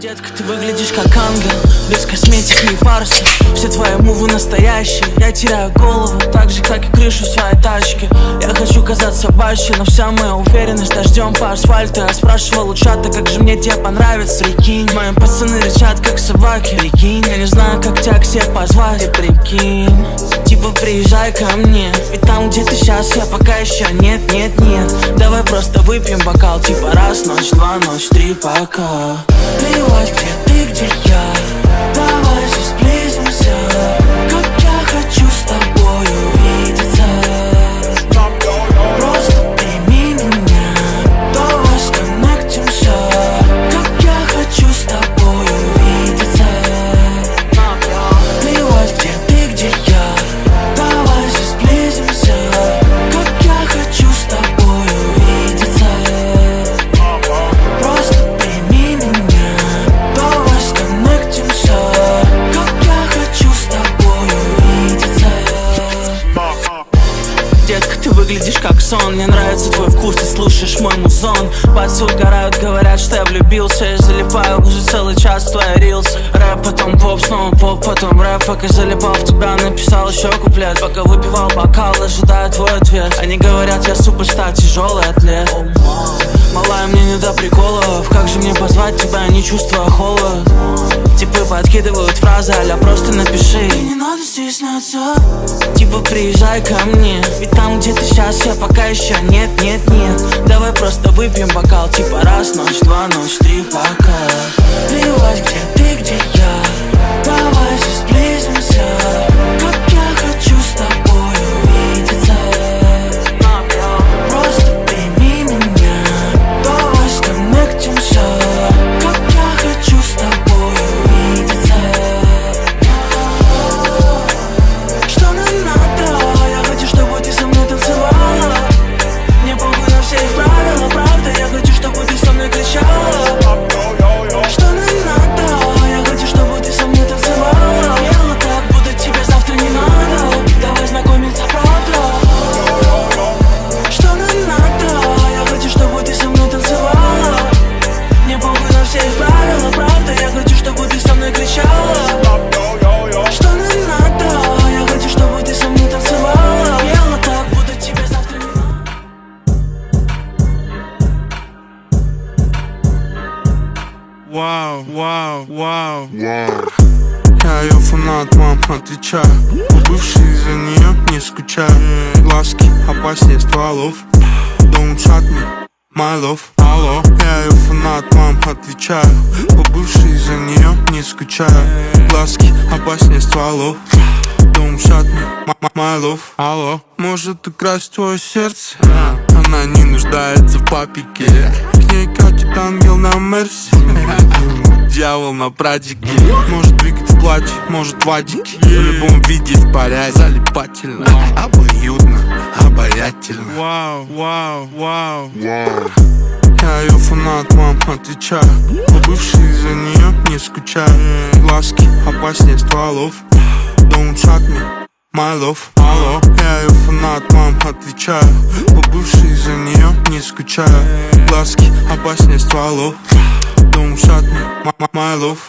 Детка, ты выглядишь как ангел, без косметики и фарса. Все твои мувы настоящие, я теряю голову, так же, как и крышу своей тачки. Я хочу казаться баще, но вся моя уверенность дождем по асфальту. Я спрашивал у чата, как же мне тебе понравится. Прикинь, мои пацаны рычат, как собаки. Прикинь, я не знаю, как тебя к себе позвать. И прикинь, типа приезжай ко мне, ведь там, где ты сейчас, я пока еще нет. Давай просто выпьем бокал, типа раз, ночь, два, ночь, три, пока. Плевать, где ты, где я, давай же сблизимся. Как я хочу с тобой увидеться. Просто прими меня, давай сконнектимся. Как я хочу с тобой увидеться. Плевать, где ты, где я, давай же сблизимся. Как я хочу с тобой увидеться. Просто прими меня, давай сконнектимся. Как я хочу с тобой увидеться. Детка, ты выглядишь как сон, мне нравится твой вкус, ты слушаешь мой музон. Пальцы угорают, говорят, что я влюбился. Я залипаю уже целый час в твои рилсы. Рэп, потом поп, снова поп, потом рэп. Пока залипал в тебя, написал еще куплет. Пока выпивал бокал, ожидаю твой ответ. Они говорят, я суперстар, тяжелый атлет. Малая, мне не до приколов. Как же мне позвать тебя, не чувствуя холод? Типы подкидывают фразы, аля просто напиши. И не надо стесняться. Типа приезжай ко мне, ведь там, где ты сейчас, я пока еще нет. Давай просто выпьем бокал, типа раз, ночь, два, ночь, три, пока. Плевать, где ты, где я, давай же сблизимся. Как я хочу с тобой увидеться. Просто прими меня, давай сконнектимся. Как я хочу с тобой увидеться. Что нам надо? Я хочу, чтобы ты со мной танцевала. Мне похуй на все их правила, правда. Я хочу, чтобы ты со мной кричала. Что нам надо? Я хочу, чтобы ты со мной танцевала. Пела так, будто тебе завтра не надо. Давай знакомиться, правда. Что нам надо? Я хочу, чтобы ты со мной танцевала. Мне похуй на все их правила, правда. Я хочу, чтобы ты со мной кричала. Что нам надо? Я хочу, чтобы ты со мной танцевала. Пела так, будто тебе завтра не надо. Вау. Я ее фанат, мам, отвечаю. Бывший за нее не скучаю. Глазки опаснее стволов. Don't shut me, my love, алло. Я ее фанат, мам, отвечаю. Бывший за нее не скучаю. Глазки опаснее стволов. Don't shut me, my love, алло. Может украсть твое сердце? Она не нуждается в папике. К ней катит ангел на мерсе. Дьявол на прадике. Может двигать в платье, может в адике. В любом виде в порядке. Залипательно, обоюдно, обаятельно. Вау. Я ее фанат, мам, отвечаю. Бывший за нее не скучаю. Глазки опаснее стволов. Don't shut me, my love, алло. Я ее фанат, мам, отвечаю. Бывший за нее не скучаю. Глазки опаснее стволов. Don't shut me, my love.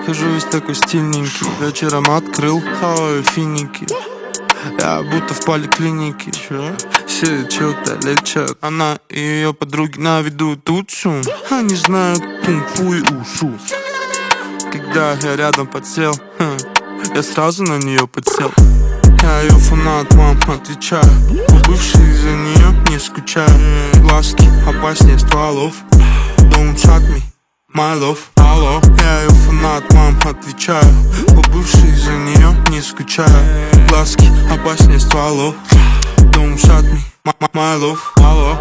Хожу весь такой стильненький. Вечером открыл хаваю финики. Я будто в поликлинике. Все что-то лечат. Она и ее подруги на виду тут шум. Они знают кунг-фу и ушу. Когда я рядом подсел, я сразу на нее подсел. Я ее фанат, мам, отвечаю. Бывший за нее не скучаю. Глазки опаснее стволов. Don't shut me, my love, алло. Я ее фанат, мам, отвечаю. Бывший за нее не скучаю. Глазки опаснее стволов. Don't shut me, my love, алло.